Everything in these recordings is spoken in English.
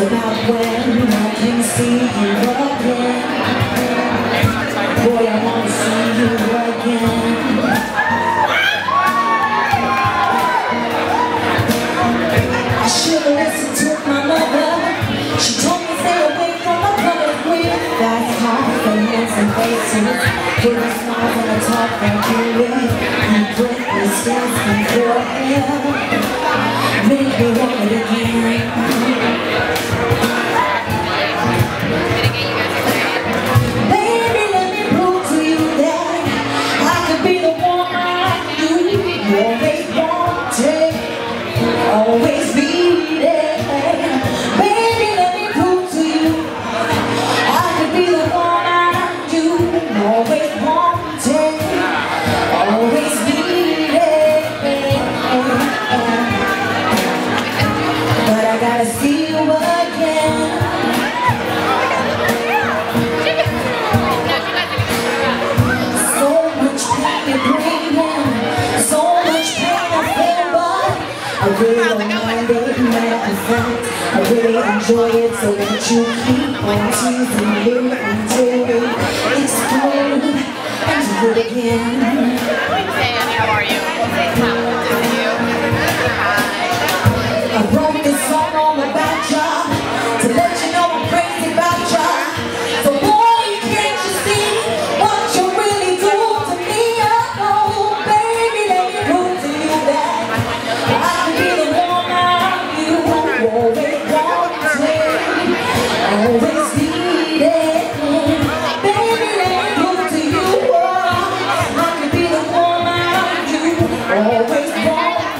about when I can see you again. Boy, I want to see you again. I should have listened to my mother. She told me stay away from my brother with that heart and handsome faces. Put a smile on the top like you will. You put the stairs before him. Make me want it again. Baby, let me prove to you that I could be the woman you always wanted, always be there. Baby, let me prove to you I could be the woman you always wanted, always be there. But I gotta see you again. So much pain you're bringing, so much pain I feel, but I really don't mind it, matter of fact, I really enjoy it. So won't you keep on teasing me until we explode and do it again. Hey, how are you? I wrote this song all about ya, to let you know I'm crazy about ya. So boy, can't you see what you really do to me? Oh, baby, let me prove to you that I can be the woman you always wanted, always needed. Baby, let me prove to you I can be the woman you always wanted,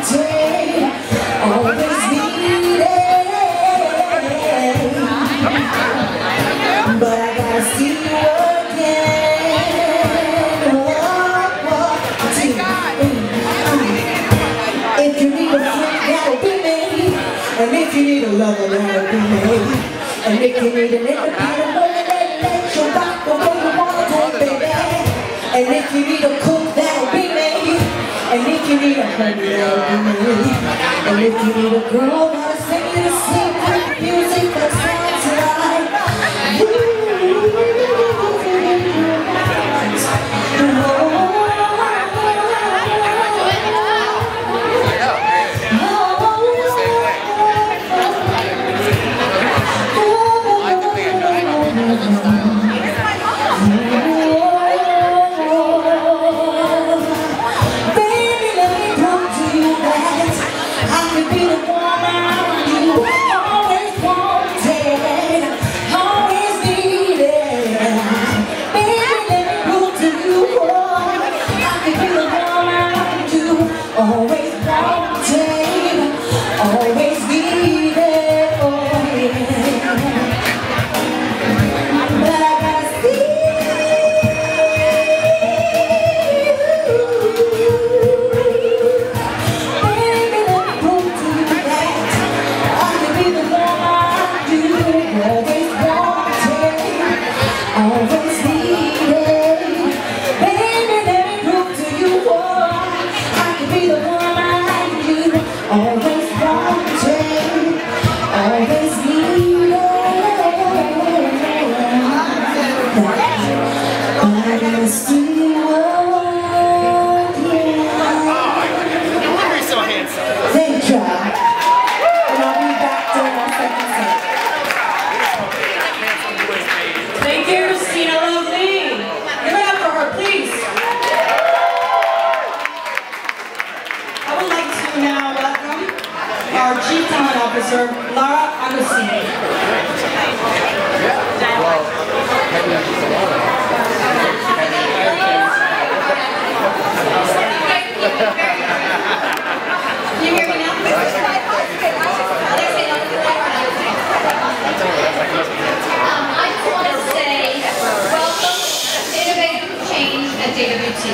always needed. But I gotta see you again. If you need a friend, that'll be me. And if you need a lover, that'll be me. And if you need an independent woman that lets you rock the way you wanna do it, baby. And if you need a cook, that'll be me. And if you need a honey, that'll be me. And if you need a girl that'll sing you to sleep with music that sounds like you. Always wanted, always needed, oh yeah. But I gotta see you. Baby, let me prove to you that I can be the woman you always wanted, always needed. Baby, let me prove to you be the woman you always wanted, always needed. But I gotta see you again. You're so handsome. Thank you. And I'll be back during my second set. Thank you, Christina Lovely. Give it up for her, please. I would like to now welcome our Chief Talent Officer, Laura Agostini. Can you hear me now? I just want to say welcome to Innovators Change at JWT.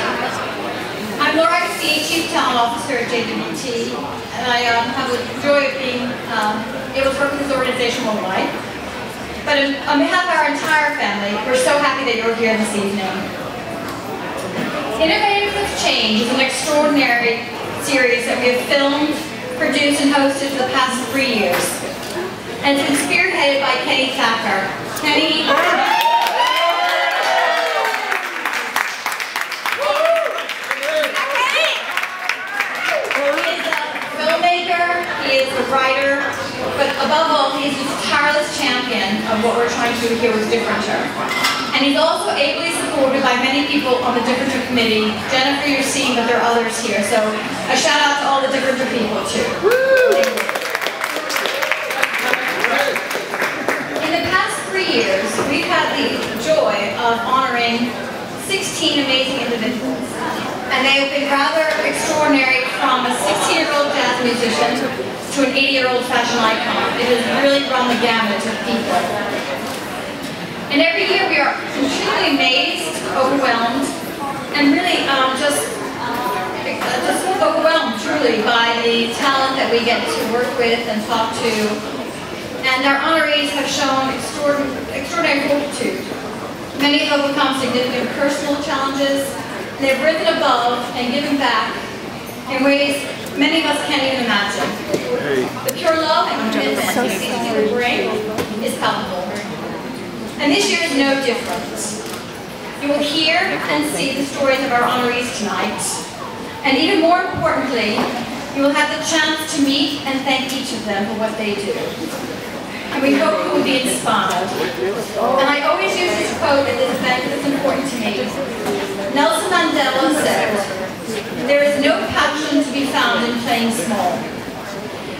I'm Laura Agostini, Chief Talent Officer at JWT, and I have the joy of being able to work with this organization worldwide. But on behalf of our entire family, we're so happy that you're here this evening. Innovators Change is an extraordinary series that we have filmed, produced, and hosted for the past 3 years. And it's been spearheaded spearheaded by Kenny Thacker. Kenny. He is a writer, but above all, he is a tireless champion of what we're trying to do here with Differenter. And he's also ably supported by many people on the Differenter committee. Jennifer, you're seeing that there are others here, so a shout out to all the Differenter people too. In the past 3 years, we've had the joy of honoring 16 amazing individuals. And they have been rather extraordinary, from a 16-year-old jazz musician to an 80-year-old fashion icon. It has really run the gamut of people. And every year we are continually amazed, overwhelmed, and really just overwhelmed truly by the talent that we get to work with and talk to. And our honorees have shown extraordinary fortitude. Many have overcome significant personal challenges. They've risen above and given back in ways many of us can't even imagine. The pure love and commitment these people bring is palpable. And this year is no different. You will hear and see the stories of our honorees tonight. And even more importantly, you will have the chance to meet and thank each of them for what they do. And we hope you will be inspired. And I always use this quote at this event because it's important to me. Nelson Mandela said, "There is no passion to be found in playing small,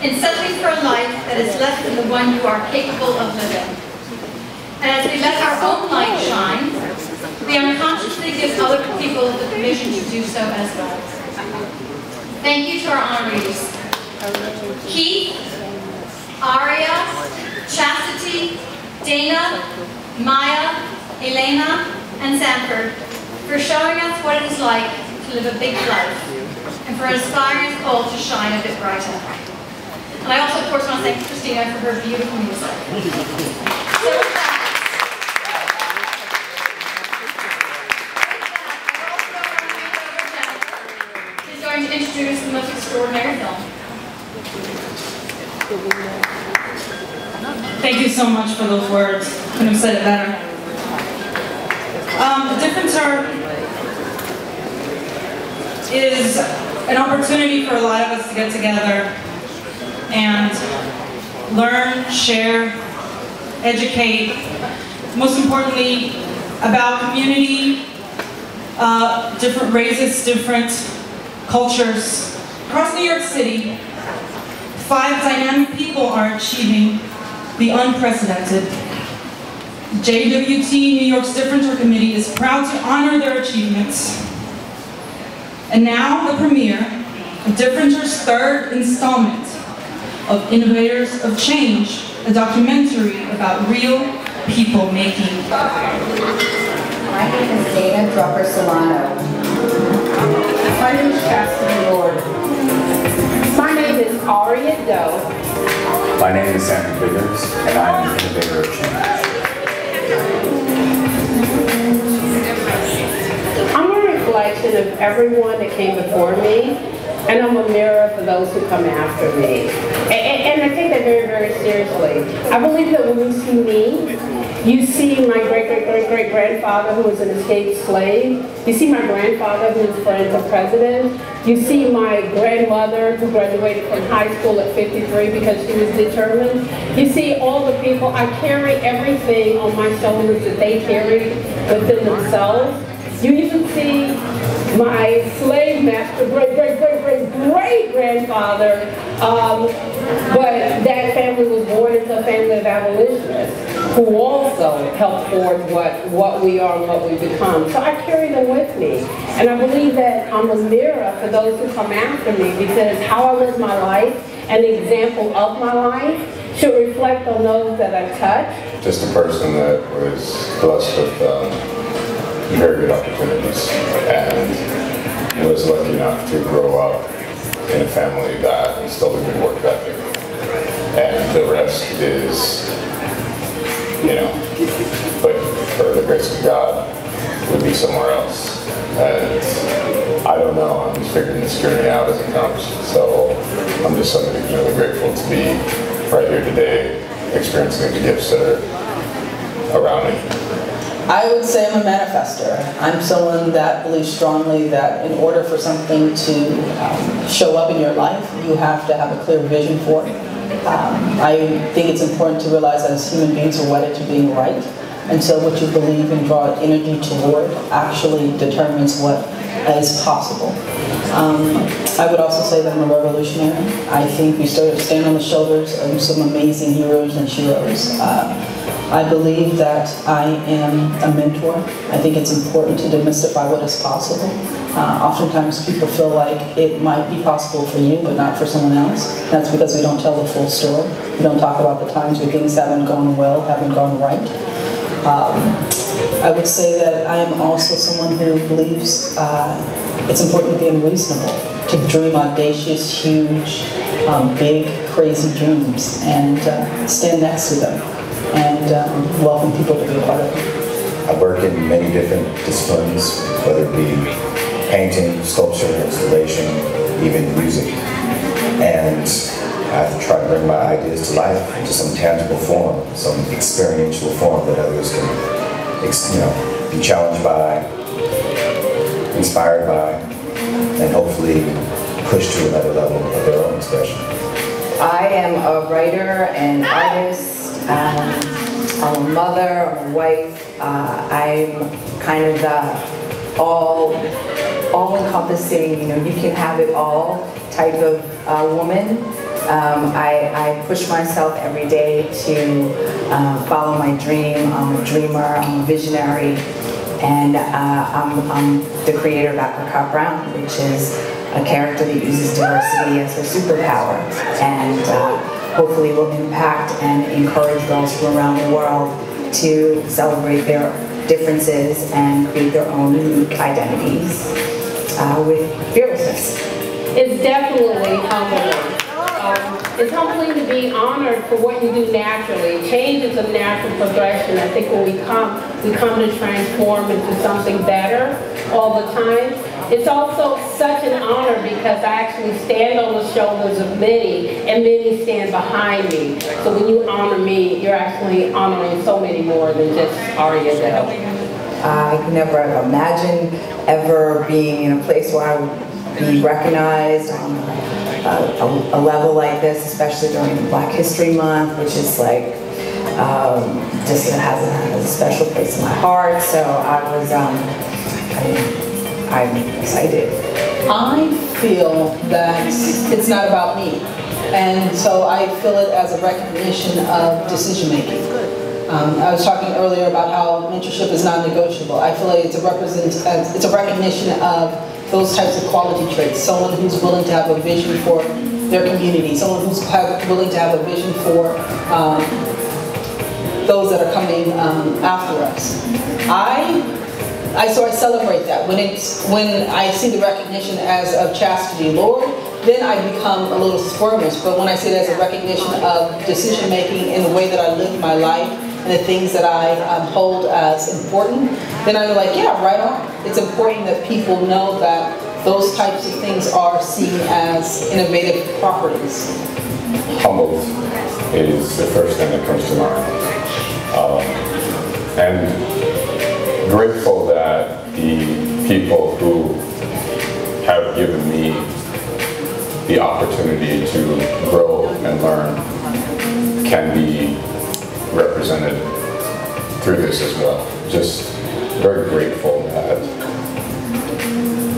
in settling for a life that is less than the one you are capable of living." And as we let our own light shine, we unconsciously give other people the permission to do so as well. Thank you to our honorees. Keith, Aria, Chastity, Dana, Maya, Elena, and Sanford, for showing us what it is like to live a big life, and for inspiring us all to shine a bit brighter. And I also, of course, want to thank Christina for her beautiful music. So with that, she's going to introduce the most extraordinary film. Thank you so much for those words. Couldn't have said it better. Differenter is an opportunity for a lot of us to get together and learn, share, educate, most importantly about community, different races, different cultures. Across New York City, 5 dynamic people are achieving the unprecedented. JWT New York's Differenter Committee is proud to honor their achievements. And now the premiere of Differenter's 3rd installment of Innovators of Change, a documentary about real people making. My name is Dana Drucker Solano. My name is Chastity Lord. My name is Aria Doe. My name is Sanford Biggers, and I am an innovator of change. I'm a reflection of everyone that came before me, and I'm a mirror for those who come after me. And I take that very, very seriously. I believe that when you see me, you see my great-great-great-great-grandfather who was an escaped slave. You see my grandfather who was friend of the president. You see my grandmother who graduated from high school at 53 because she was determined. You see all the people. I carry everything on my shoulders that they carried within themselves. You even see my slave master, great-great-great-great-great-grandfather, but that family was born into a family of abolitionists who also helped forge what we are and what we become. So I carry them with me. And I believe that I'm a mirror for those who come after me, because how I live my life and the example of my life should reflect on those that I touch. Just a person that was blessed with very good opportunities and was lucky enough to grow up in a family that instilled a good work ethic. And the rest is, you know, but for the grace of God, would be somewhere else. And I don't know, I'm just figuring this journey out as it comes. So I'm just somebody really grateful to be right here today experiencing the gifts that are around me. I would say I'm a manifester. I'm someone that believes strongly that in order for something to show up in your life, you have to have a clear vision for it. I think it's important to realize that as human beings we're wedded to being right. And so what you believe and draw energy toward actually determines what is possible. I would also say that I'm a revolutionary. I think we stand on the shoulders of some amazing heroes and sheroes. I believe that I am a mentor. I think it's important to demystify what is possible. Oftentimes people feel like it might be possible for you, but not for someone else. That's because we don't tell the full story. We don't talk about the times where things haven't gone well, haven't gone right. I would say that I am also someone who believes it's important to be unreasonable, to dream audacious, huge, big, crazy dreams, and stand next to them, and welcome people to be a part of it. I work in many different disciplines, whether it be painting, sculpture, installation, even music. And I've tried to bring my ideas to life into some tangible form, some experiential form that others can, be challenged by, inspired by, and hopefully push to another level of their own expression. I am a writer and artist. I'm a mother, I'm a wife. I'm kind of the all-encompassing, you can have it all type of woman. I push myself every day to follow my dream. I'm a dreamer, I'm a visionary, and I'm the creator of Apricot Brown, which is a character that uses diversity as her superpower, and hopefully will impact and encourage girls from around the world to celebrate their differences and create their own unique identities with fearlessness. It's definitely humbling. It's humbling to be honored for what you do naturally. Change is a natural progression. I think when we come to transform into something better all the time. It's also such an honor because I actually stand on the shoulders of many, and many stand behind me. So when you honor me, you're actually honoring so many more than just Aria Dell. I could never have imagined ever being in a place where I would be recognized on a level like this, especially during Black History Month, which is like, just has a special place in my heart. So I was, I'm excited. I feel that it's not about me, and so I feel it as a recognition of decision making. I was talking earlier about how mentorship is non-negotiable. I feel like it's a recognition of those types of quality traits. Someone who's willing to have a vision for their community, someone who's willing to have a vision for those that are coming after us. So I celebrate that. When I see the recognition as of chastity, Lord, then I become a little squirmish. But when I see it as a recognition of decision making in the way that I live my life and the things that I hold as important, then I'm like, yeah, right on. It's important that people know that those types of things are seen as innovative properties. Humbled is the first thing that comes to mind. And grateful that the people who have given me the opportunity to grow and learn can be represented through this as well. Just very grateful that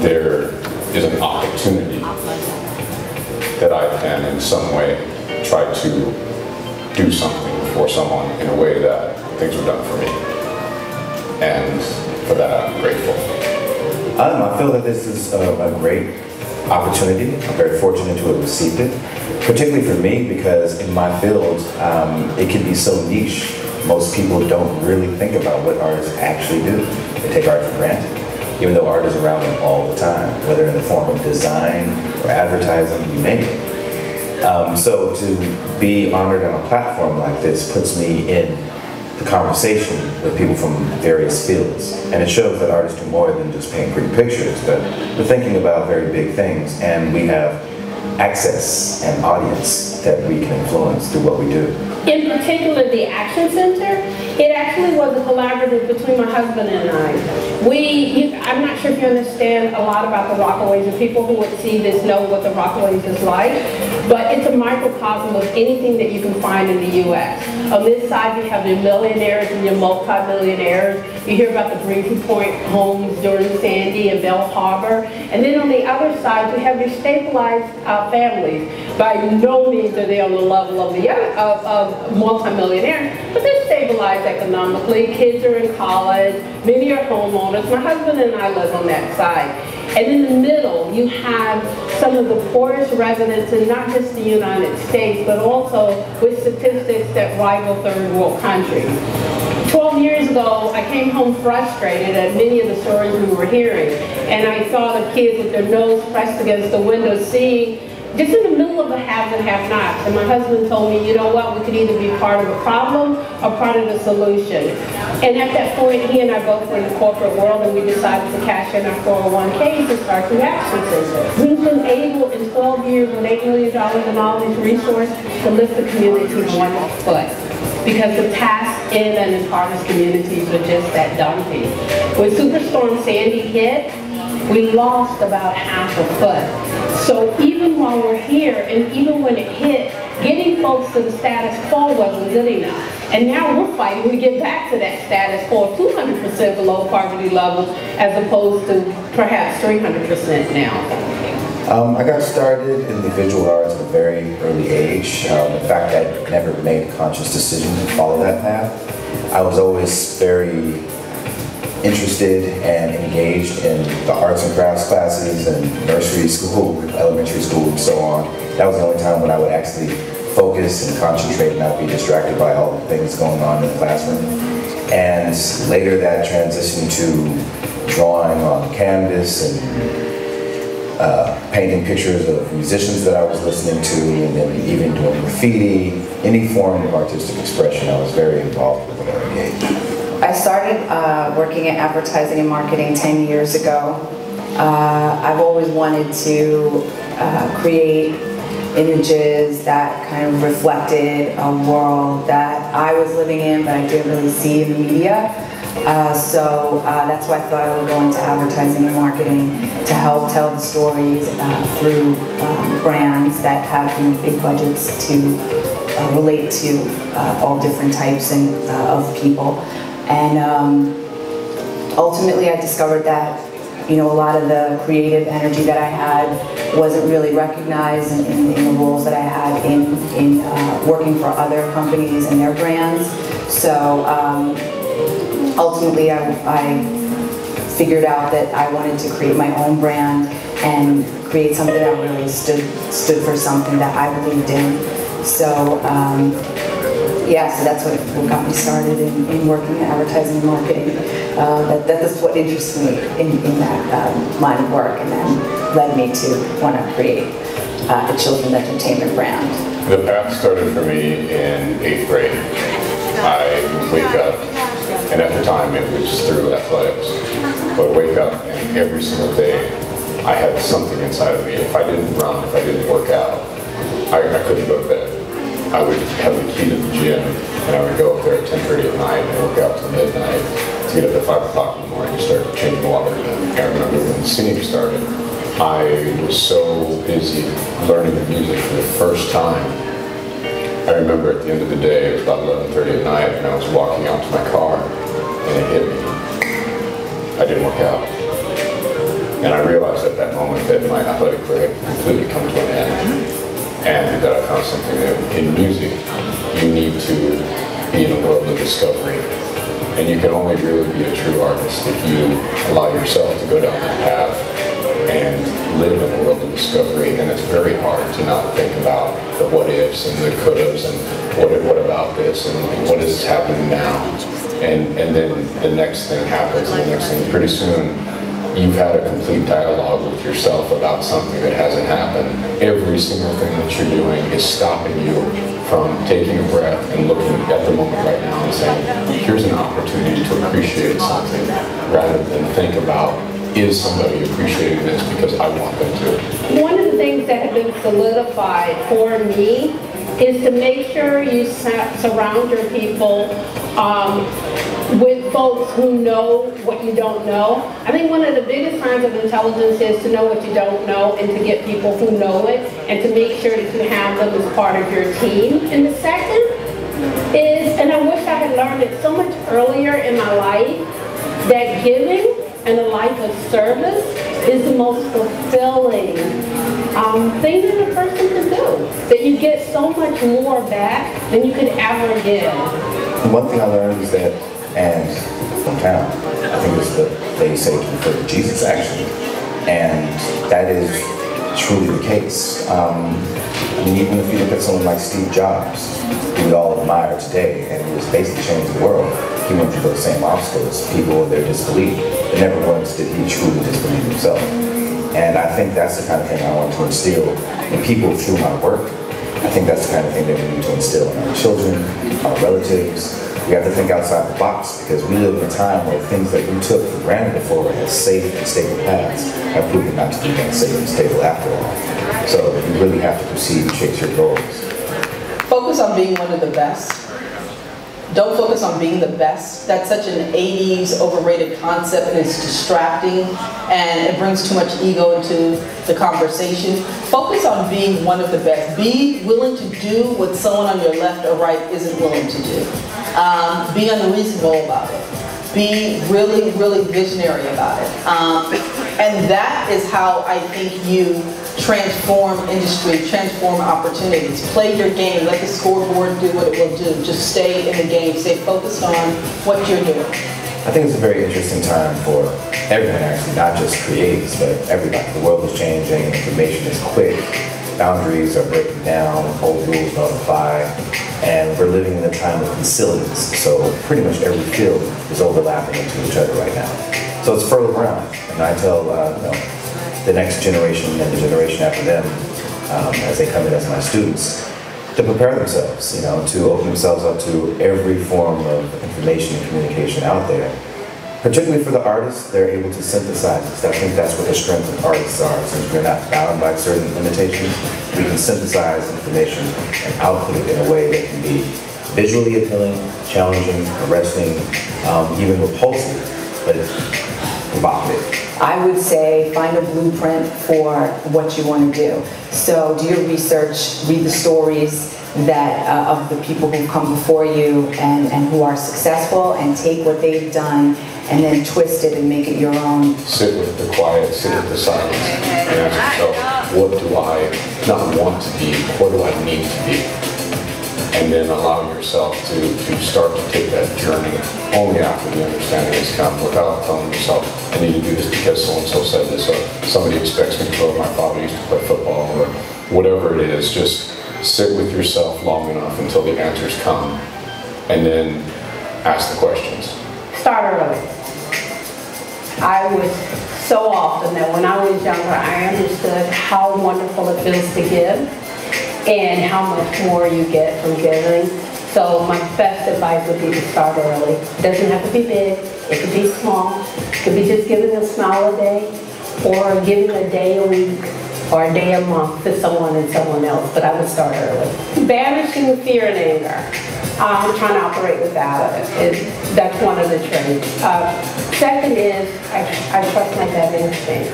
there is an opportunity that I can in some way try to do something for someone in a way that things were done for me. And for that I'm grateful. I feel that this is a great opportunity. I'm very fortunate to have received it, particularly for me because in my field it can be so niche. Most people don't really think about what artists actually do. They take art for granted, even though art is around them all the time, whether in the form of design or advertising, you name it. So to be honored on a platform like this puts me in the conversation with people from various fields. And it shows that artists do more than just paint pretty pictures, but we're thinking about very big things. And we have access and audience that we can influence through what we do. In particular, the Action Center, it actually was a collaborative between my husband and I. I'm not sure if you understand a lot about the Rockaways, and people who would see this know what the Rockaways is like, but it's a microcosm of anything that you can find in the U.S. On this side, you have your millionaires and your multi-millionaires. You hear about the Breezy Point homes during Sandy and Bell Harbor. And then on the other side, you have your stabilized families. By no means are they on the level of the of multi-millionaires, but they're stabilized economically. Kids are in college, many are homeowners. My husband and I live on that side. And in the middle, you have some of the poorest residents in not just the United States, but also with statistics that rival third world countries. 12 years ago, I came home frustrated at many of the stories we were hearing. And I saw the kids with their nose pressed against the window, seeing just in the middle of the haves and have-nots. And my husband told me, you know what, we could either be part of the problem or part of the solution. And at that point, he and I both were in the corporate world, and we decided to cash in our 401ks and start the Action Center. We've been able in 12 years with $8 million in all these resources to lift the community 1 foot. Because the tasks in and impoverished communities are just that daunting. When Superstorm Sandy hit, we lost about half a foot. So even while we're here, and even when it hit, getting folks to the status quo wasn't good enough. And now we're fighting to get back to that status quo, 200% below poverty levels, as opposed to perhaps 300% now. I got started in the visual arts at a very early age. In fact, I never made a conscious decision to follow that path. I was always very interested and engaged in the arts and crafts classes and nursery school, elementary school, and so on. That was the only time when I would actually focus and concentrate and not be distracted by all the things going on in the classroom. And later that transitioned to drawing on canvas and painting pictures of musicians that I was listening to, and then even doing graffiti, any form of artistic expression I was very involved with at an early age. I started working at advertising and marketing 10 years ago. I've always wanted to create images that kind of reflected a world that I was living in, but I didn't really see in the media. So that's why I thought I would go into advertising and marketing to help tell the stories through brands that have big budgets to relate to all different types of people. And ultimately I discovered that a lot of the creative energy that I had wasn't really recognized in the roles that I had in working for other companies and their brands. So ultimately, I figured out that I wanted to create my own brand and create something that really stood for something that I believed in. So, yeah, so that's what got me started in working in advertising and marketing. That's what interests me in that line of work, and then led me to want to create a children's entertainment brand. The path started for me in 8th grade. I would wake up, and at the time it was through athletics, but wake up and every single day I had something inside of me. If I didn't run, if I didn't work out, I couldn't go to bed. I would have the key to the gym, and I would go up there at 10:30 at night and work out till midnight to get up at 5 o'clock in the morning to start changing water. And I remember when singing started, I was so busy learning the music for the first time. I remember at the end of the day, it was about 11:30 at night, and I was walking out to my car, and it hit me. I didn't work out. And I realized at that moment that my athletic career had completely come to an end, and that I found something new. In music, you need to be in a world of discovery, and you can only really be a true artist if you allow yourself to go down that path and live in a world of discovery. And it's very hard to not think about the what ifs and the could haves and what about this and what is happening now. And then the next thing happens, and the next thing, pretty soon you've had a complete dialogue with yourself about something that hasn't happened. Every single thing that you're doing is stopping you from taking a breath and looking at the moment right now and saying, here's an opportunity to appreciate something, rather than think about, is somebody appreciating this because I want them to? One of the things that have been been solidified for me is to make sure you surround your people with folks who know what you don't know. I think one of the biggest signs of intelligence is to know what you don't know and to get people who know it and to make sure that you have them as part of your team. And the second is, and I wish I had learned it so much earlier in my life, that giving and a life of service is the most fulfilling thing that a person can do. That you get so much more back than you could ever give. One thing I learned is that, and hometown, I think it's what they say to refer to Jesus actually, and that is truly the case. I mean, even if you look at someone like Steve Jobs, who we all admire today, and he was basically changing the world, he went through those same obstacles, people in their disbelief, but never once did he truly disbelieve himself. And I think that's the kind of thing I want to instill in people through my work. I think that's the kind of thing that we need to instill in our children, our relatives. We have to think outside the box because we live in a time where things that we took for granted before as safe and stable paths have proven not to be that safe and stable after all. So you really have to proceed and chase your goals. Focus on being one of the best. Don't focus on being the best. That's such an 80s overrated concept and it's distracting and it brings too much ego into the conversation. Focus on being one of the best. Be willing to do what someone on your left or right isn't willing to do. Be unreasonable about it. Be really, really visionary about it. And that is how I think you transform industry, transform opportunities. Play your game, let the scoreboard do what it will do. Just stay in the game, stay focused on what you're doing. I think it's a very interesting time for everyone actually, not just creatives, but everybody. The world is changing, information is quick, boundaries are breaking down, old rules don't apply, and we're living in a time of consilience. So pretty much every field is overlapping into each other right now. So it's fertile ground, and I tell the next generation and the generation after them, as they come in as my students, to prepare themselves, to open themselves up to every form of information and communication out there. Particularly for the artists, they're able to synthesize it. I think that's what the strength of artists are. Since we're not bound by certain limitations, we can synthesize information and output it in a way that can be visually appealing, challenging, arresting, even repulsive, but it's provocative. I would say find a blueprint for what you want to do. So do your research, read the stories that of the people who come before you and who are successful, and take what they've done and then twist it and make it your own. Sit with the quiet, sit with the silence, and ask yourself, what do I not want to be, what do I need to be? And then allow yourself to start to take that journey only after the understanding has come, without telling yourself, I need to do this because so-and-so said this, or somebody expects me to go, my father used to play football, or whatever it is. Just sit with yourself long enough until the answers come, and then ask the questions. Start early. I was so often that when I was younger, I understood how wonderful it feels to give and how much more you get from giving. So my best advice would be to start early. It doesn't have to be big, it could be small. It could be just giving a smile a day, or giving a day a week, or a day a month to someone and someone else, but I would start early. Banishing fear and anger. I'm trying to operate without it. That's one of the traits. Second is, I trust my gut instinct.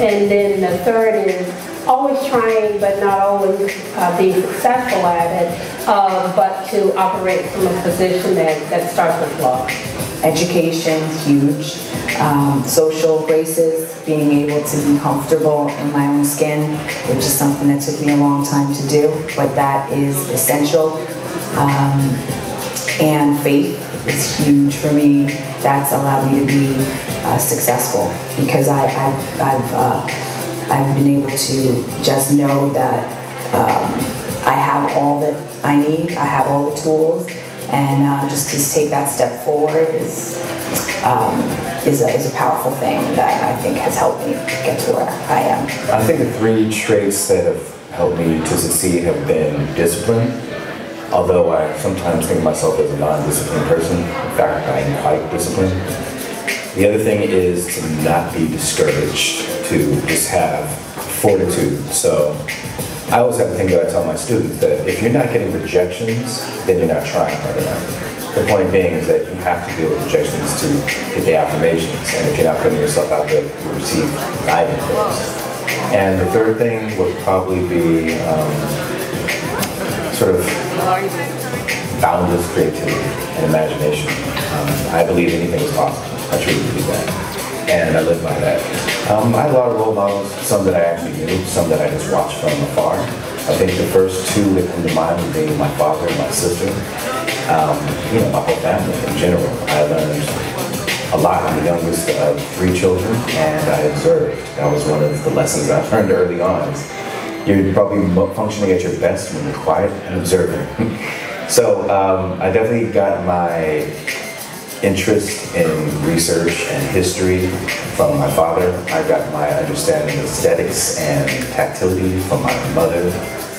And then the third is, always trying but not always being successful at it, but to operate from a position that starts with love. Education, huge. Social graces, being able to be comfortable in my own skin, which is something that took me a long time to do, but that is essential. And faith is huge for me. That's allowed me to be successful, because I've been able to just know that I have all that I need, I have all the tools, and just to take that step forward is a powerful thing that I think has helped me get to where I am. I think the three traits that have helped me to succeed have been discipline, although I sometimes think of myself as a non-disciplined person. In fact, I am quite disciplined. The other thing is to not be discouraged, to just have fortitude. So I always have a thing that I tell my students that if you're not getting rejections, then you're not trying hard enough. The point being is that you have to deal with rejections to get the affirmations, and if you're not putting yourself out there, you receive guidance. And the third thing would probably be sort of boundless creativity and imagination. I believe anything is possible. I truly believe that. And I live by that. I have a lot of role models, some that I actually knew, some that I just watched from afar. I think the first two that come to mind would be my father and my sister. You know, my whole family in general. I learned a lot. I'm the youngest of 3 children, and I observed. That was one of the lessons I learned early on. You're probably functioning at your best when you're quiet and observing. So I definitely got my interest in research and history from my father. I got my understanding of aesthetics and tactility from my mother.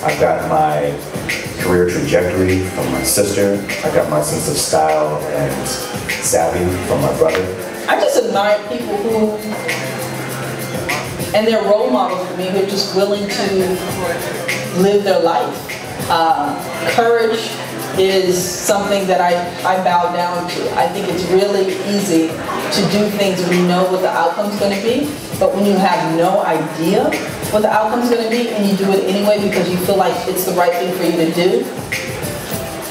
I got my career trajectory from my sister. I got my sense of style and savvy from my brother. I just admire people who, and they're role models for me, who are just willing to live their life. Courage is something that I bow down to. I think it's really easy to do things when you know what the outcome's going to be, but when you have no idea what the outcome's going to be and you do it anyway because you feel like it's the right thing for you to do,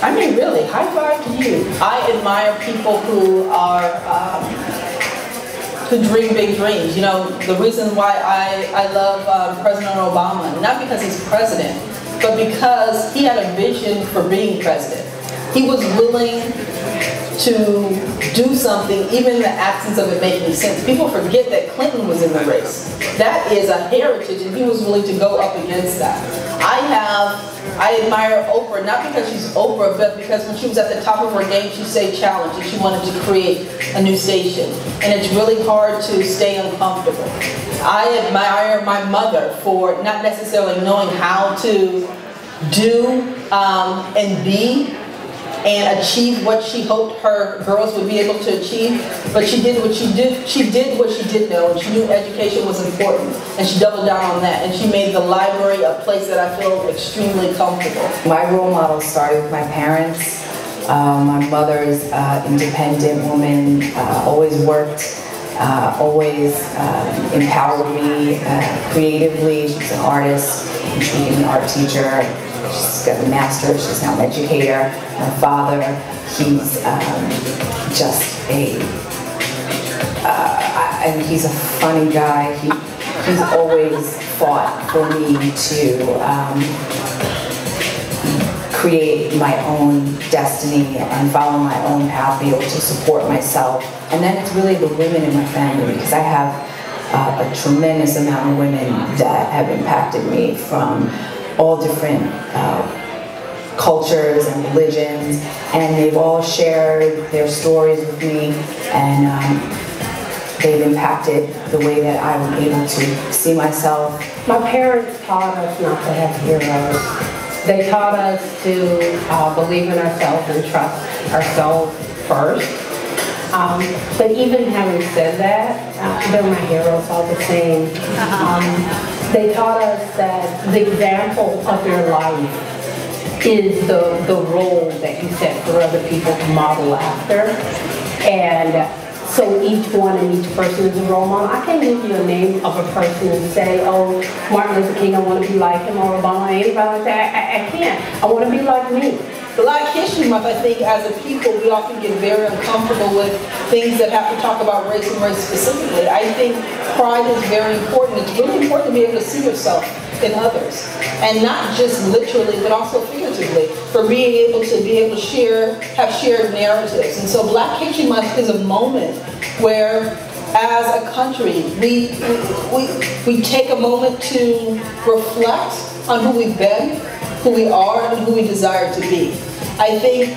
I mean, really, high five to you. I admire people who are, who dream big dreams. You know, the reason why I love President Obama, not because he's president, but because he had a vision for being president. He was willing to do something even in the absence of it making sense. People forget that Clinton was in the race. That is a heritage, and he was willing to go up against that. I admire Oprah, not because she's Oprah, but because when she was at the top of her game, she stayed challenged and she wanted to create a new station. And it's really hard to stay uncomfortable. I admire my mother for not necessarily knowing how to do and be and achieve what she hoped her girls would be able to achieve, but she did what she did. She did what she did know, and she knew education was important, and she doubled down on that, and she made the library a place that I feel extremely comfortable. My role model started with my parents. My mother is an independent woman, always worked, always empowered me creatively. She's an artist, and she became an art teacher. She's got a master's, she's now an educator. My father, he's just and he's a funny guy. He's always fought for me to create my own destiny and follow my own path, be able to support myself. And then it's really the women in my family, because I have a tremendous amount of women that have impacted me from all different cultures and religions, and they've all shared their stories with me, and they've impacted the way that I'm able to see myself. My parents taught us not to have heroes. They taught us to believe in ourselves and trust ourselves first. But even having said that, they're my heroes all the same. They taught us that the example of your life is the role that you set for other people to model after. And so each one and each person is a role model. I can't give you a name of a person and say, oh, Martin Luther King, I want to be like him, or Obama, anybody like that. I can't. I want to be like me. Black History Month, I think, as a people, we often get very uncomfortable with things that have to talk about race and race specifically. I think pride is very important. It's really important to be able to see yourself in others. And not just literally, but also figuratively, for being able to share, have shared narratives. And so Black History Month is a moment where, as a country, we take a moment to reflect on who we've been, who we are, and who we desire to be. I think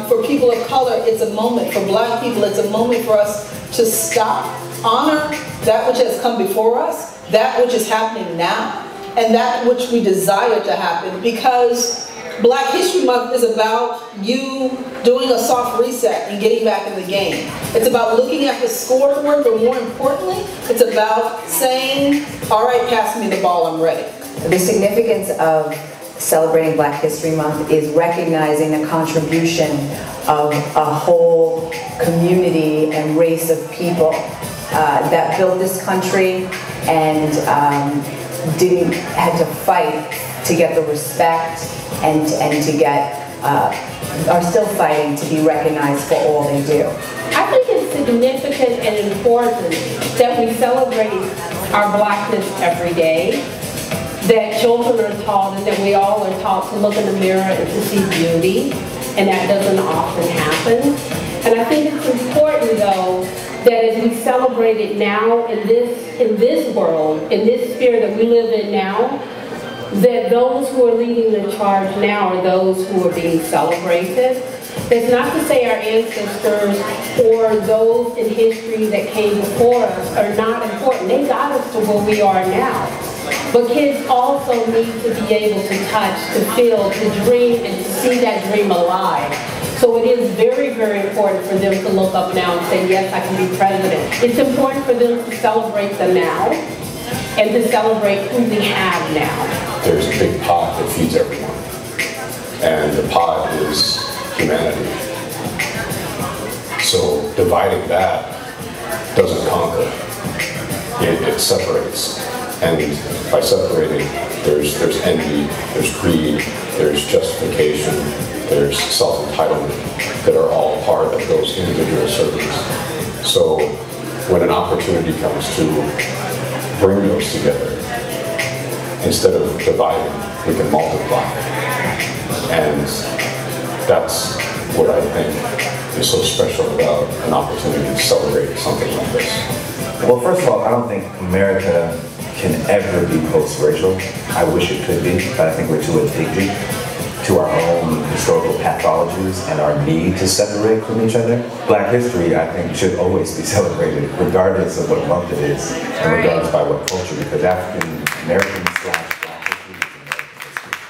for people of color, it's a moment, for Black people, it's a moment for us to stop, honor that which has come before us, that which is happening now, and that which we desire to happen, because Black History Month is about you doing a soft reset and getting back in the game. It's about looking at the scoreboard, but more importantly, it's about saying, all right, pass me the ball, I'm ready. The significance of celebrating Black History Month is recognizing the contribution of a whole community and race of people that built this country and had to fight to get the respect and to get, are still fighting to be recognized for all they do. I think it's significant and important that we celebrate our Blackness every day, that children are taught and that we all are taught to look in the mirror and to see beauty, and that doesn't often happen. And I think it's important, though, that as we celebrate it now in this world, in this sphere that we live in now, that those who are leading the charge now are those who are being celebrated. That's not to say our ancestors or those in history that came before us are not important. They got us to where we are now. But kids also need to be able to touch, to feel, to dream, and to see that dream alive. So it is very, very important for them to look up now and say, yes, I can be president. It's important for them to celebrate the now and to celebrate who we have now. There's a big pot that feeds everyone, and the pot is humanity. So dividing that doesn't conquer, it separates. And by separating, there's envy, there's greed, there's justification, there's self-entitlement that are all part of those individual circles. So when an opportunity comes to bring those together, instead of dividing, we can multiply. And that's what I think is so special about an opportunity to celebrate something like this. Well, first of all, I don't think America can ever be post-racial. I wish it could be, but I think we're too addicted to our own historical pathologies and our need to separate from each other. Black history, I think, should always be celebrated, regardless of what month it is, and regardless by what culture, because African American / Black history is American history.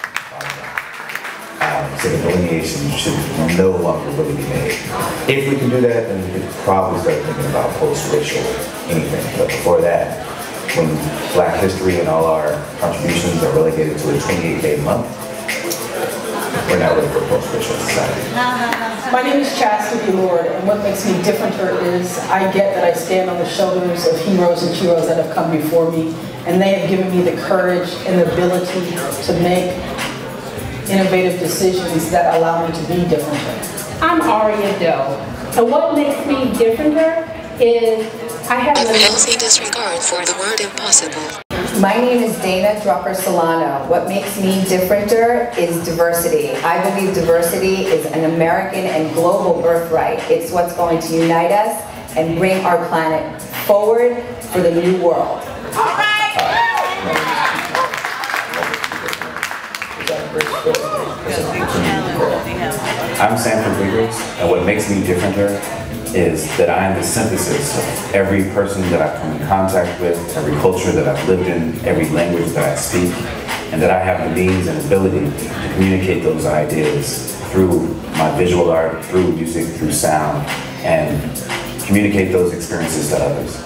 So the delineation should no longer really be made. If we can do that, then we could probably start thinking about post-racial anything. But before that, when Black history and all our contributions are relegated to a 28-day month, we're not ready for a post-racial society. My name is Chastity Lord, and what makes me differenter is I get that I stand on the shoulders of heroes and heroes that have come before me, and they have given me the courage and the ability to make innovative decisions that allow me to be differenter. I'm Aria Doe, and what makes me differenter is I have a healthy disregard for the word impossible. My name is Dana Drucker Solano. What makes me differenter is diversity. I believe diversity is an American and global birthright. It's what's going to unite us and bring our planet forward for the new world. I'm Sanford Wiggers, and what makes me differenter is that I am the synthesis of every person that I've come in contact with, every culture that I've lived in, every language that I speak, and that I have the means and ability to communicate those ideas through my visual art, through music, through sound, and communicate those experiences to others.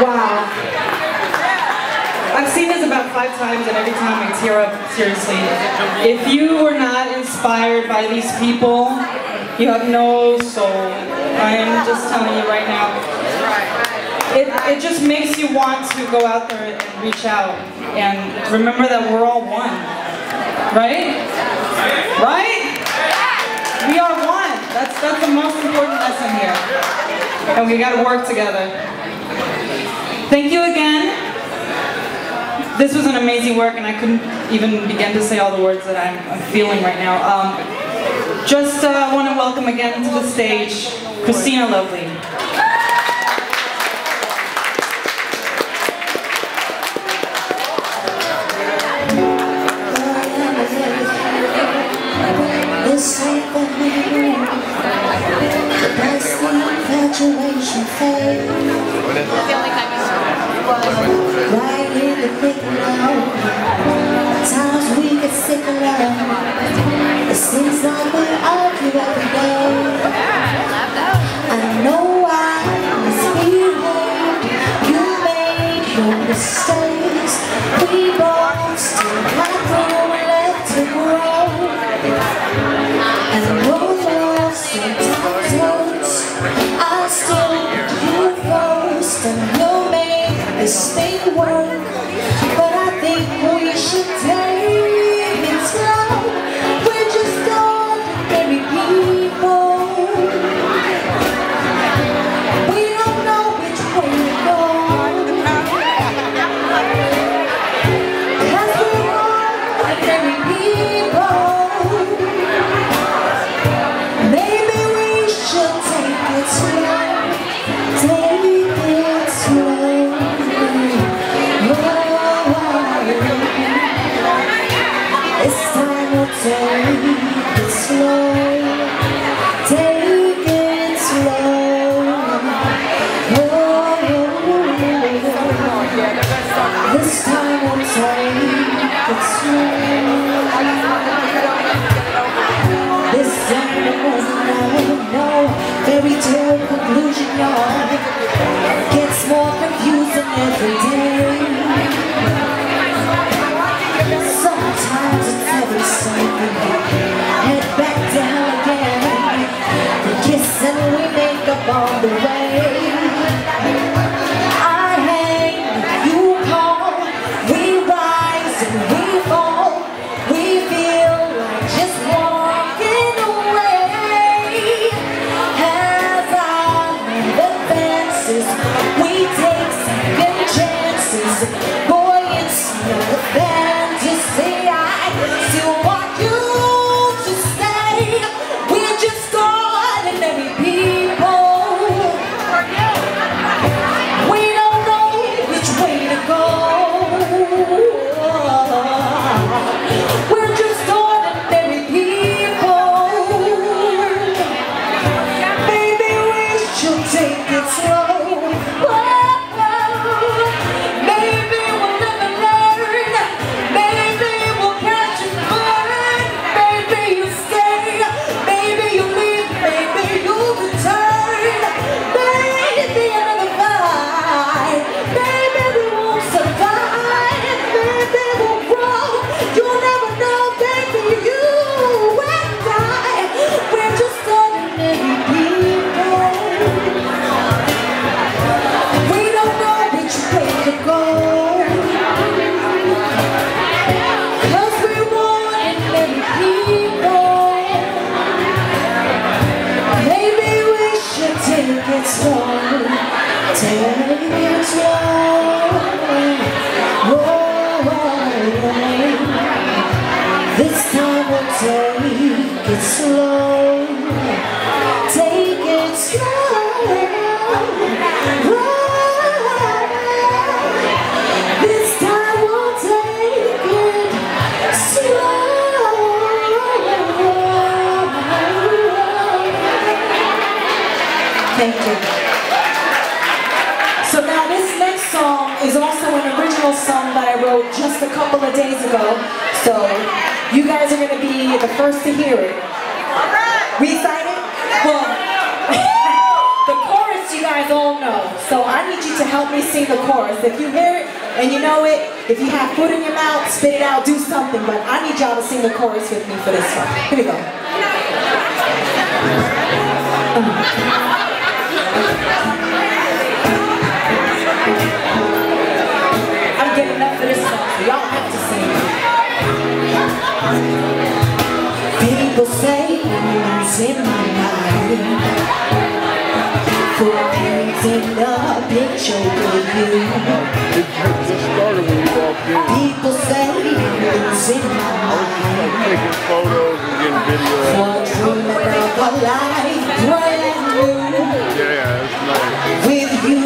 Wow. I've seen this about 5 times and every time I tear up, seriously. If you were not inspired by these people, you have no soul. I am just telling you right now. It just makes you want to go out there and reach out and remember that we're all one. Right? Right? We are one. That's the most important lesson here. And we gotta work together. Thank you again. This was an amazing work, and I couldn't even begin to say all the words that I'm feeling right now. Just want to welcome again to the stage, Christina Lovely. This ain't the memory, that's the infatuation fade. Right in the thick of love, times we get sick of love. It seems like we argue every day. I know I misbehaved, you made your mistakes. We both still have room left to grow. And though love sometimes hurts, I still put you first. And you'll make this thing work, but I think we should take it slow. We're just ordinary people. We don't know which way to go, 'cause we're ordinary people. Maybe we should take it slow. Take it slow. This time we'll take it slow. Take it slow. This time we'll take it slow. This time was no fairy tale conclusion, y'all. Gets more confusing every day. Sometimes it's every second. Head back down again. The kiss and we make up on the way. I hang, you call. We rise and we fall. We feel like just walking away. As I the fences, we take second chances. Boy, it's no fantasy. I still want you to stay. We're just ordinary people. We don't know which way to go. We're just ordinary people. Maybe we should take it slow. Maybe we'll live and learn. Maybe we'll catch and burn. Maybe you stay. Maybe you leave. Maybe you'll return. Maybe another fight. Maybe we won't survive. Maybe we'll grow. You'll never know. Maybe you and I, we're just ordinary people. We don't know which way to go, 'cause we're ordinary people. Maybe we should take it slow. Take it slow. This time we'll take it slow. Take it slow. This time we'll take it slow. Thank you. So now this next song is also an original song that I wrote just a couple of days ago. So you guys are going to be the first to hear it. We excited? Well, the chorus you guys all know. So I need you to help me sing the chorus. If you hear it and you know it, if you have food in your mouth, spit it out, do something. But I need y'all to sing the chorus with me for this one. Here we go. I'm getting up for this song, so y'all have to sing. People say I'm losing my mind for painting a picture with you. People say losing my mind. Taking photos and getting videos. For dreaming of a life brand new. Yeah, it's nice. With you,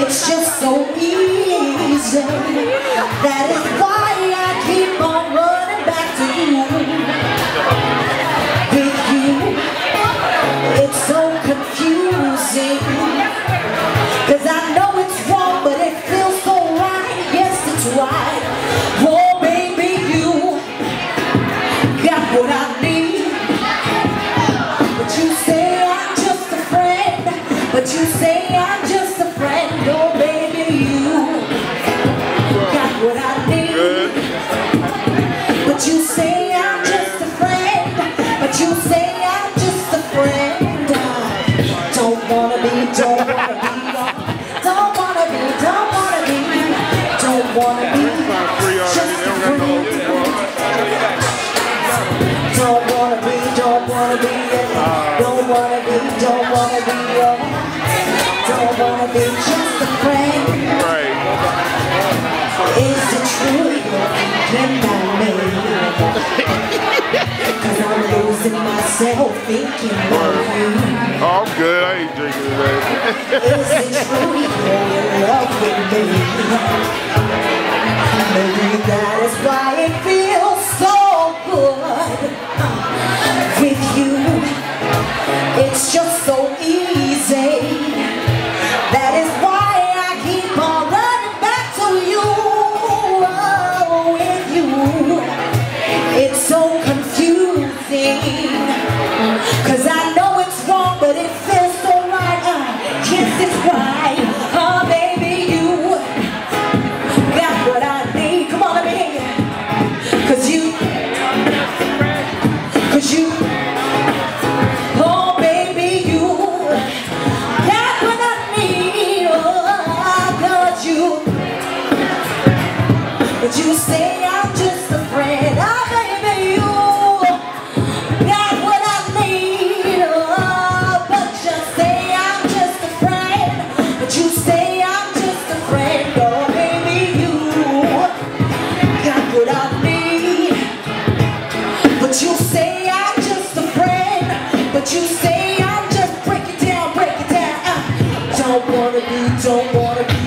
it's just so easy. That is why I keep on running back to you. With you, it's so confusing. 'Cause I know it's wrong, but it feels so right. Yes, it's right. Oh, baby, you got what I need. But you say I'm just a friend. But you say I'm just a friend. Oh, baby, you got what I need. But you say I'm just a friend. But you say I'm just a friend. Don't wanna be, don't wanna be. Don't wanna be, don't wanna be. Don't wanna be just a friend. Don't wanna be, don't wanna be. Don't wanna be, don't wanna be. Don't wanna be just a friend. Right. Is it true you're thinking about me? 'Cause I'm losing myself thinking about you. Oh, I'm good. I ain't drinking today. Is it true you're in love with me? Maybe that is why it feels so good. With you, it's just so easy. That is why I keep on running back to you. Oh, with you, it's so confusing. 'Cause I know it's wrong, but it feels so right. Yes, it's right. Oh, baby, you got what I need. Come on, let me hear you. 'Cause you, oh, baby, you got what I need. Oh, 'cause you, but you say I'm just a friend. Oh, baby, you got what I need. Oh, but you say I'm just a friend. But you say I'm just a friend. Oh, baby, you got what I need. But you say I'm just a friend. But you say I'm just break it down, break it down. Don't wanna be, don't wanna be,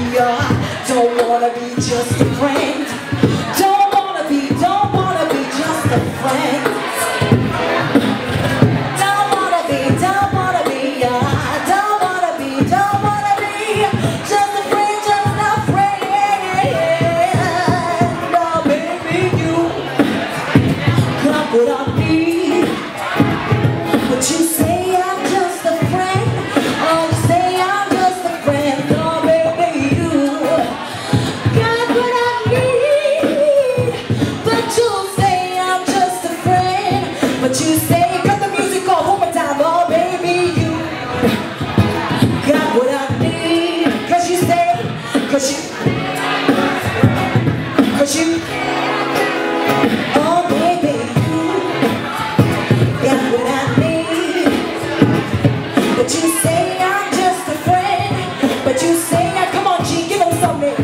don't wanna be just a friend. Don't wanna be just a friend. Don't wanna be, don't wanna be, don't wanna be just a friend, just a friend. Oh, baby, you got what I need. But you say I'm just a friend. Oh, you say I'm just a friend. Oh, baby, you got what I need. But you say I'm just a friend. But you say, cut the music off one more time. Oh, baby, you got what I need. 'Cause you say, 'cause you, oh, baby, you got what I need. But you say I'm just a friend. But you say, come on, G, give them something.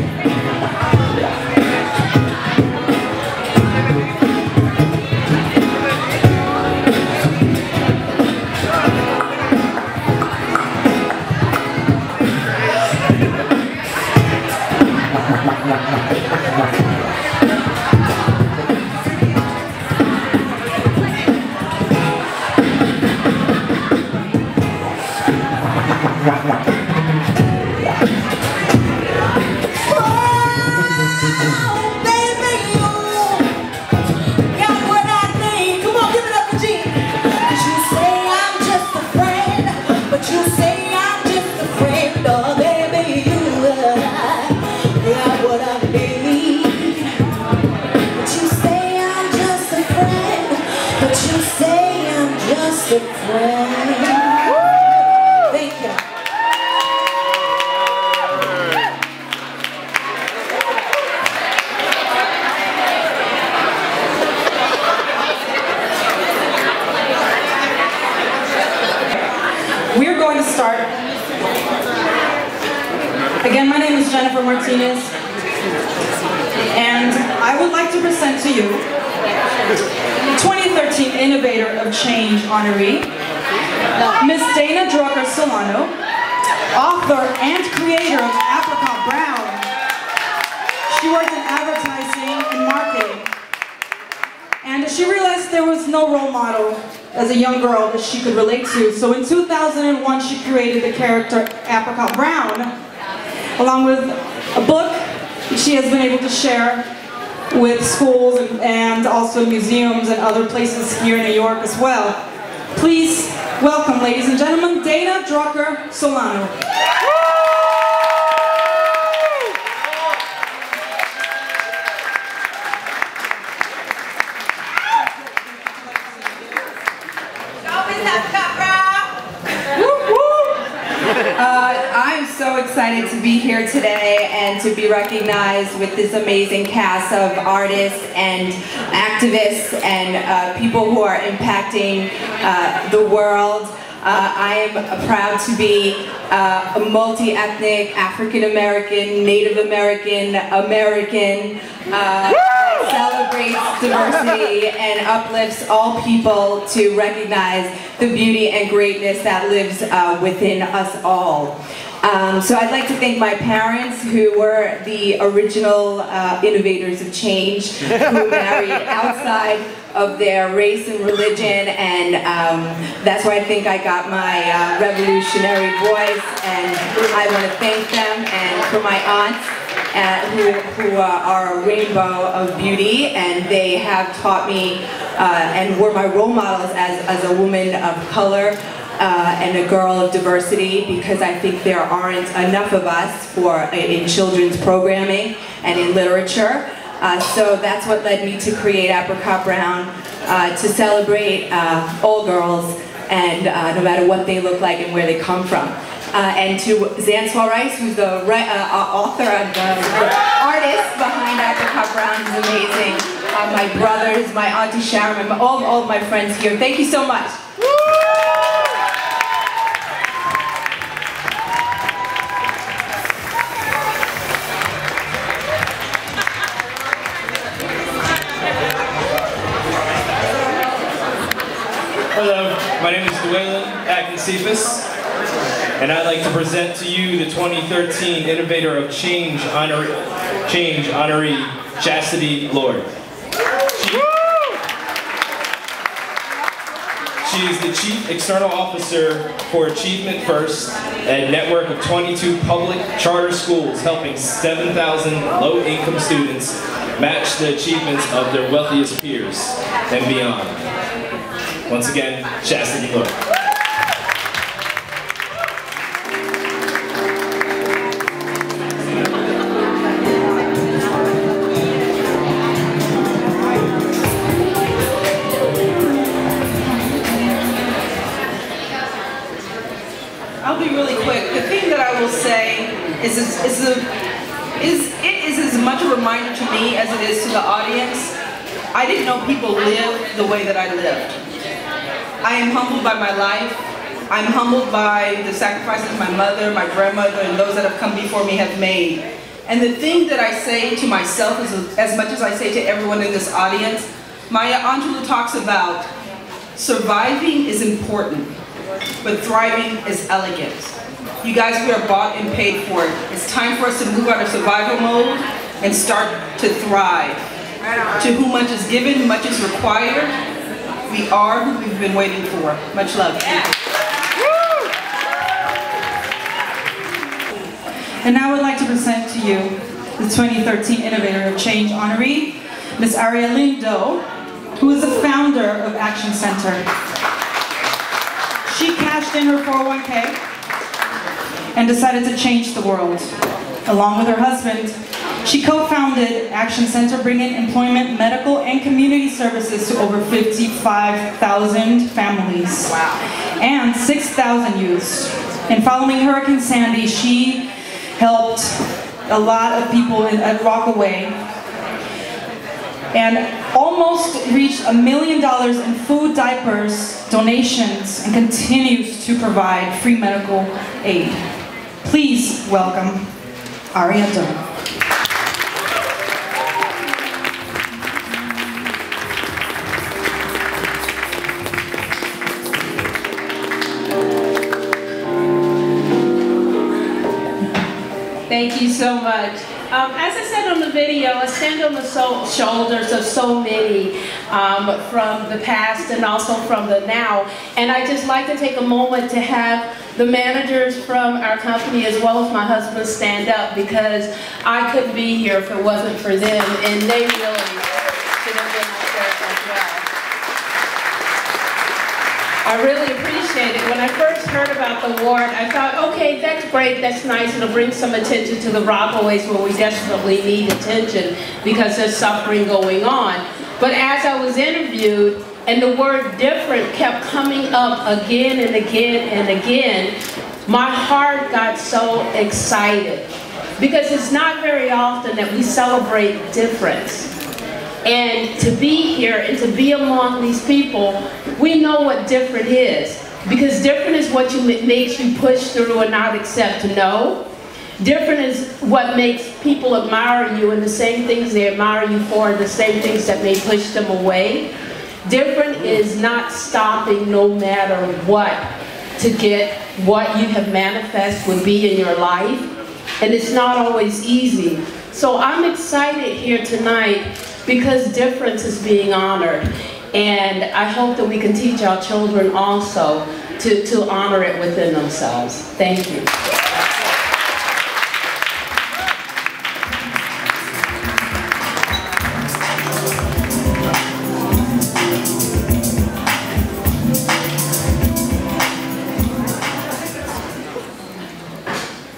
Thank you. We're going to start. Again, my name is Jennifer Martinez. And I would like to present to you 2013 Innovator of Change honoree, Miss Dana Drucker Solano, author and creator of Apricot Brown. She worked in advertising and marketing. And she realized there was no role model as a young girl that she could relate to. So in 2001, she created the character Apricot Brown, along with a book she has been able to share with schools and also museums and other places here in New York as well. Please welcome, ladies and gentlemen, Dana Drucker Solano. I'm so excited to be here today and to be recognized with this amazing cast of artists and activists and people who are impacting the world. I am proud to be a multi-ethnic, African-American, Native American, that celebrates diversity and uplifts all people to recognize the beauty and greatness that lives within us all. So I'd like to thank my parents, who were the original innovators of change, who married outside of their race and religion, and that's where I think I got my revolutionary voice, and I want to thank them, and for my aunts, who are a rainbow of beauty, and they have taught me and were my role models as a woman of color and a girl of diversity, because I think there aren't enough of us in children's programming and in literature. So that's what led me to create Apricot Brown, to celebrate all girls, and no matter what they look like and where they come from. And to Zanzwa Rice, who's the author and the artist behind Apricot Brown, is amazing. My brothers, my auntie Sharon, all of my friends here. Thank you so much. Hello, my name is Dwaylen Akincephas, and I'd like to present to you the 2013 Innovator of Change honoree, Chastity Lord. She is the Chief External Officer for Achievement First, a network of 22 public charter schools helping 7,000 low-income students match the achievements of their wealthiest peers and beyond. Once again, Chastity Lord. I'll be really quick. The thing that I will say is it is as much a reminder to me as it is to the audience. I didn't know people lived the way that I lived. I am humbled by my life. I'm humbled by the sacrifices my mother, my grandmother, and those that have come before me have made. And the thing that I say to myself is, as much as I say to everyone in this audience, Maya Angelou talks about surviving is important, but thriving is elegant. You guys, we are bought and paid for it. It's time for us to move out of survival mode and start to thrive. To whom much is given, much is required. We are who we've been waiting for. Much love. And now I would like to present to you the 2013 Innovator of Change honoree, Ms. Arielyn Doe, who is the founder of Action Center. She cashed in her 401k and decided to change the world. Along with her husband, she co-founded Action Center, bringing employment, medical, and community services to over 55,000 families. Wow. And 6,000 youths. And following Hurricane Sandy, she helped a lot of people at Rockaway, and almost reached $1 million in food, diapers, donations, and continues to provide free medical aid. Please welcome Ariel Doe. Thank you so much. As I said on the video, I stand on the shoulders of so many from the past and also from the now. And I just like to take a moment to have the managers from our company as well as my husband stand up, because I couldn't be here if it wasn't for them, and they really should have been up there as well. I really appreciate it. When I first heard about the award, I thought, okay, that's great, that's nice, it'll bring some attention to the Rockaways where we desperately need attention because there's suffering going on. But as I was interviewed, and the word different kept coming up again and again and again, my heart got so excited. Because it's not very often that we celebrate difference. And to be here and to be among these people, we know what different is. Because different is what makes you push through and not accept no. Different is what makes people admire you, and the same things they admire you for are the same things that may push them away. Different is not stopping no matter what to get what you have manifest would be in your life. And it's not always easy. So I'm excited here tonight because difference is being honored. And I hope that we can teach our children also to honor it within themselves. Thank you.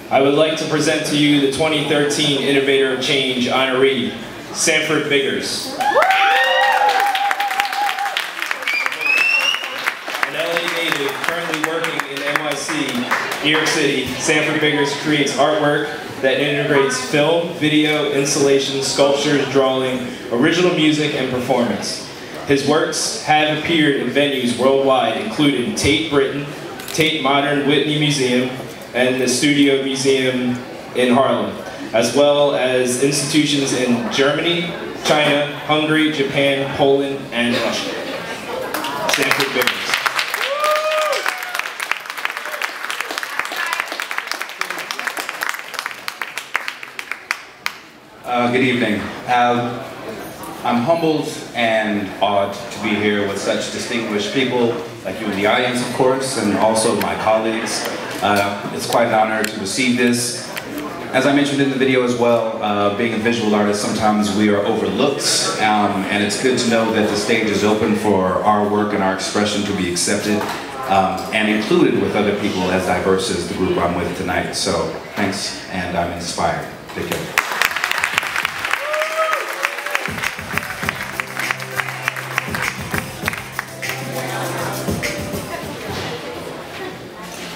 I would like to present to you the 2013 Innovator of Change honoree, Sanford Biggers. An LA native currently working in NYC, New York City, Sanford Biggers creates artwork that integrates film, video, installation, sculptures, drawing, original music, and performance. His works have appeared in venues worldwide, including Tate Britain, Tate Modern Whitney Museum, and the Studio Museum in Harlem, as well as institutions in Germany, China, Hungary, Japan, Poland, and Russia. Sanford Biggers. Good evening. I'm humbled and awed to be here with such distinguished people, like you in the audience, of course, and also my colleagues. It's quite an honor to receive this. As I mentioned in the video as well, being a visual artist, sometimes we are overlooked, and it's good to know that the stage is open for our work and our expression to be accepted and included with other people as diverse as the group I'm with tonight. So thanks, and I'm inspired. Take care.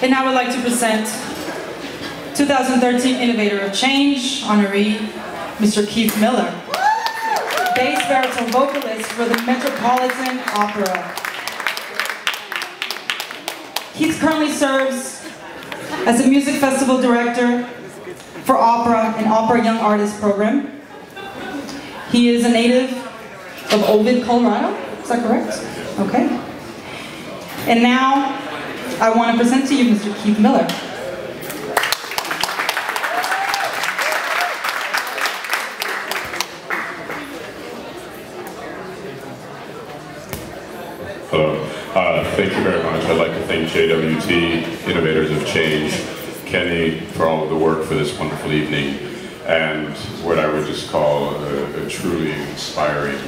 And now I would like to present 2013 Innovator of Change honoree, Mr. Keith Miller, bass baritone vocalist for the Metropolitan Opera. Keith currently serves as a music festival director for opera and opera young artist program. He is a native of Ovid, Colorado. Is that correct? Okay. And now I want to present to you Mr. Keith Miller. Hello. Thank you very much. I'd like to thank JWT, Innovators of Change, Kenny for all of the work for this wonderful evening, and what I would just call a truly inspiring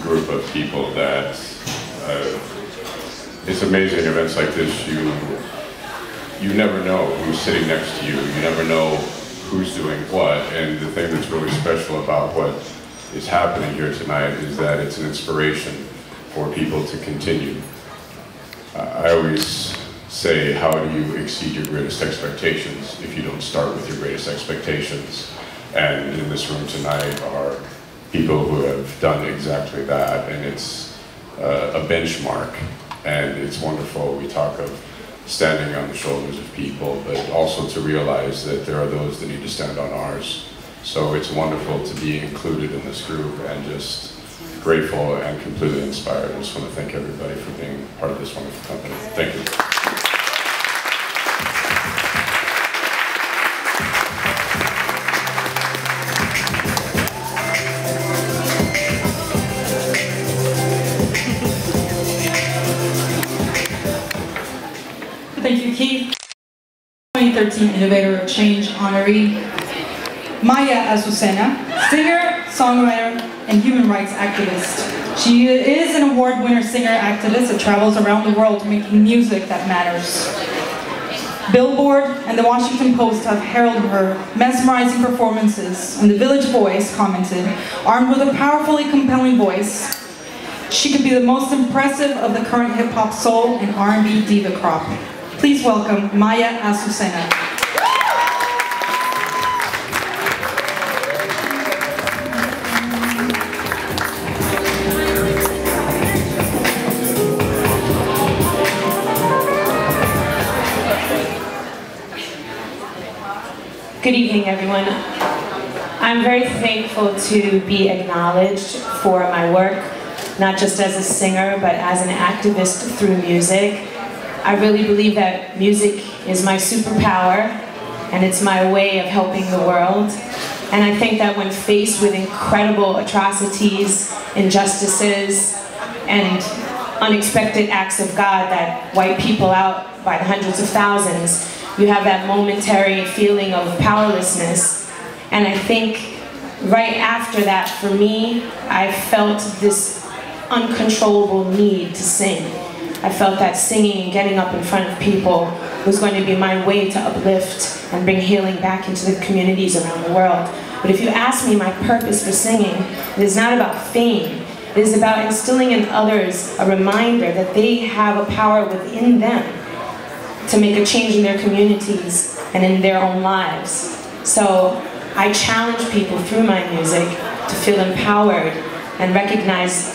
group of people that it's amazing events like this, you never know who's sitting next to you, you never know who's doing what, and the thing that's really special about what is happening here tonight is that it's an inspiration for people to continue. I always say, how do you exceed your greatest expectations if you don't start with your greatest expectations? And in this room tonight are people who have done exactly that, and it's a benchmark. And it's wonderful. We talk of standing on the shoulders of people, but also to realize that there are those that need to stand on ours. So it's wonderful to be included in this group, and just grateful and completely inspired. I just want to thank everybody for being part of this wonderful company. Thank you. Thank you, Keith. 2013 Innovator of Change honoree, Maya Azucena, singer, songwriter, and human rights activist. She is an award-winner singer-activist that travels around the world making music that matters. Billboard and the Washington Post have heralded her mesmerizing performances, and the Village Voice commented, armed with a powerfully compelling voice, she could be the most impressive of the current hip-hop, soul, and R&B diva crop. Please welcome Maya Azucena. Good evening, everyone. I'm very thankful to be acknowledged for my work, not just as a singer, but as an activist through music. I really believe that music is my superpower, and it's my way of helping the world. And I think that when faced with incredible atrocities, injustices, and unexpected acts of God that wipe people out by the hundreds of thousands, you have that momentary feeling of powerlessness. And I think right after that, for me, I felt this uncontrollable need to sing. I felt that singing and getting up in front of people was going to be my way to uplift and bring healing back into the communities around the world. But if you ask me my purpose for singing, it is not about fame. It is about instilling in others a reminder that they have a power within them to make a change in their communities and in their own lives. So I challenge people through my music to feel empowered and recognize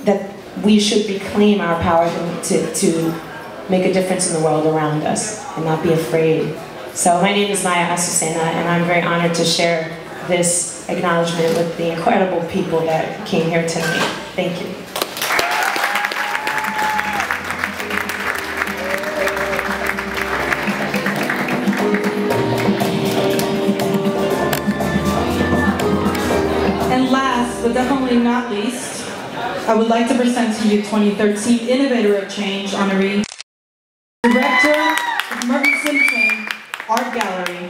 that we should reclaim our power to make a difference in the world around us and not be afraid. So my name is Maya Azucena, and I'm very honored to share this acknowledgement with the incredible people that came here tonight. Thank you. But definitely not least, I would like to present to you 2013 Innovator of Change honoree, Director of Merton Simpson Art Gallery.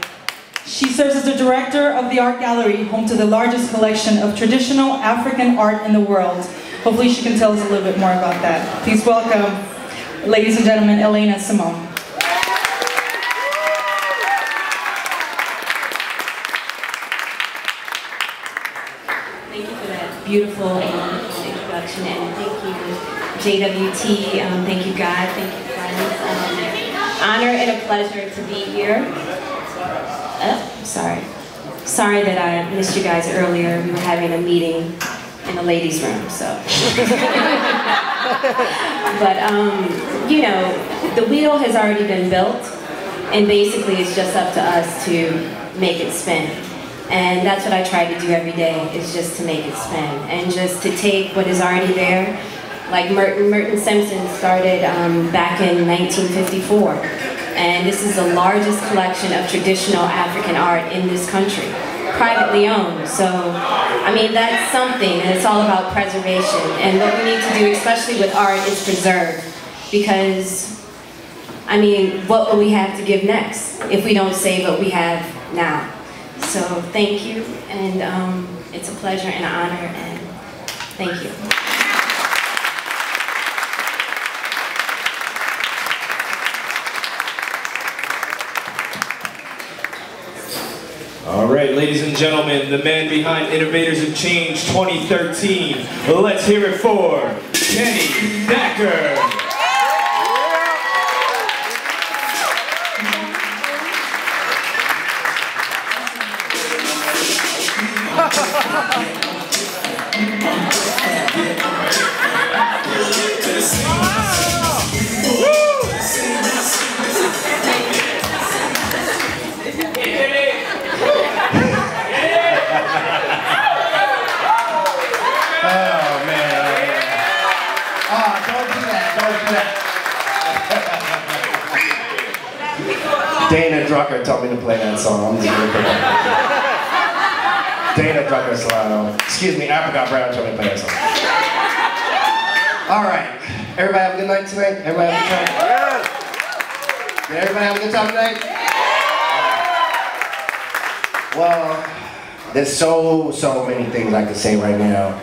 She serves as the director of the Art Gallery, home to the largest collection of traditional African art in the world. Hopefully she can tell us a little bit more about that. Please welcome, ladies and gentlemen, Elena Simone. Beautiful introduction, and thank you, JWT, thank you, God, thank you, friends. Honor and a pleasure to be here. Sorry that I missed you guys earlier. We were having a meeting in the ladies' room, so. But, you know, the wheel has already been built, and basically it's just up to us to make it spin. And that's what I try to do every day, is just to make it spin. And just to take what is already there. Like Merton Simpson started back in 1954. And this is the largest collection of traditional African art in this country. Privately owned. So, I mean, that's something, and it's all about preservation. And what we need to do, especially with art, is preserve. Because, I mean, what will we have to give next if we don't save what we have now? So thank you, and it's a pleasure and an honor, and thank you. All right, ladies and gentlemen, the man behind Innovators of Change 2013. Let's hear it for Kenny Thacker. Dana Drucker told me to play that song. I'm just gonna put that. Dana Drucker Solano. Excuse me, Apricot Brown told me to play that song. All right. Everybody have a good night tonight? Everybody have a good time? Did everybody have a good time tonight? Well, there's so many things I could say right now,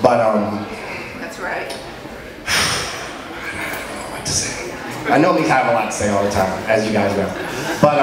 but That's right. what to say. I normally have a lot to say all the time, as you guys know, but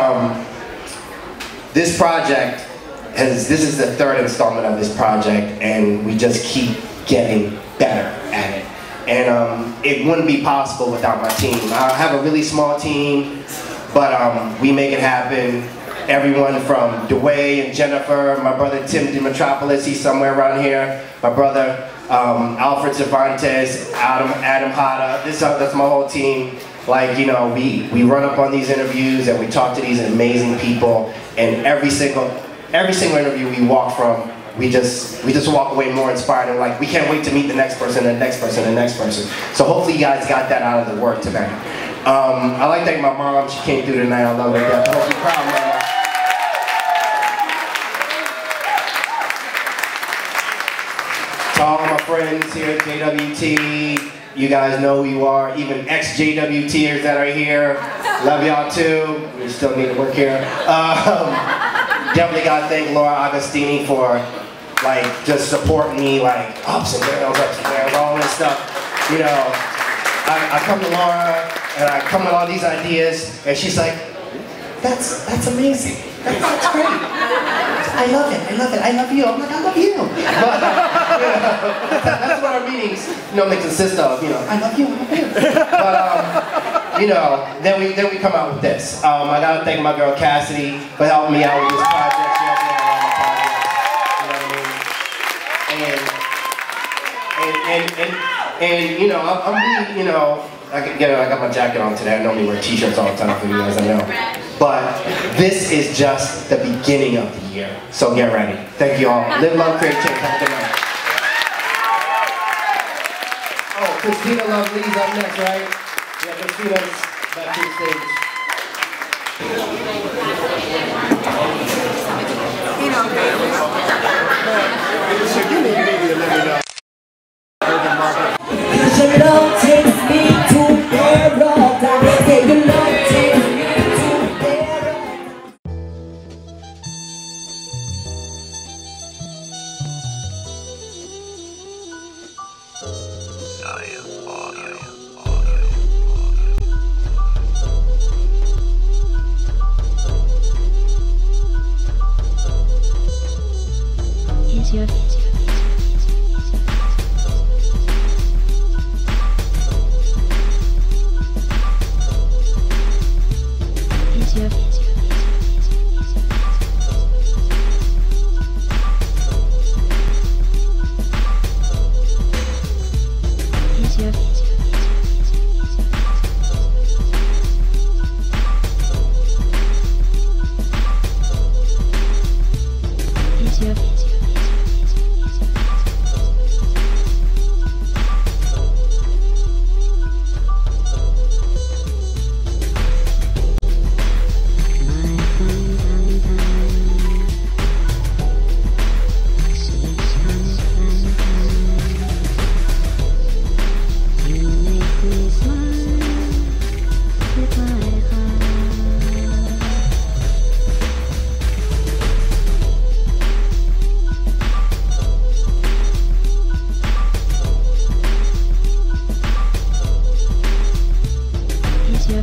this project this is the third installment of this project, and we just keep getting better at it. And it wouldn't be possible without my team. I have a really small team, but we make it happen. Everyone from Dwayne and Jennifer, my brother Tim Dimitropoulos, he's somewhere around here, my brother Alfred Cervantes, Adam Hada, that's my whole team. Like, you know, we run up on these interviews and we talk to these amazing people, and every single interview we walk from, we just walk away more inspired and like, we can't wait to meet the next person, the next person, the next person. So hopefully you guys got that out of the work tonight. I'd like to thank my mom. She came through tonight. I love her to death. I hope you're proud, Mama. To all my friends here at JWT, you guys know who you are. Even ex-JWTers that are here, love y'all too. We still need to work here. Definitely gotta thank Laura Agostini for like just supporting me, like ups and downs, all this stuff. You know, I come to Laura and I come with all these ideas, and she's like, that's amazing. That's great. I love it. I love you. I'm like, I love you. But, you know, that's what our meetings normally consist of. You know, I love you. But you know, then we come out with this. I gotta thank my girl Cassidy for helping me out with this project. She helped me out on the project. You know what I mean? And you know, I'm really, you know, I got my jacket on today. I normally wear t-shirts all the time for you guys, I know. But this is just the beginning of the year. So get ready. Thank you all. Live, love, create, change. Have a good night. Oh, Christina Lovely's up next, right? Yeah, Christina's back to the stage. Your love takes me to paradise. Yeah, your love takes me to paradise. Here's your Here's your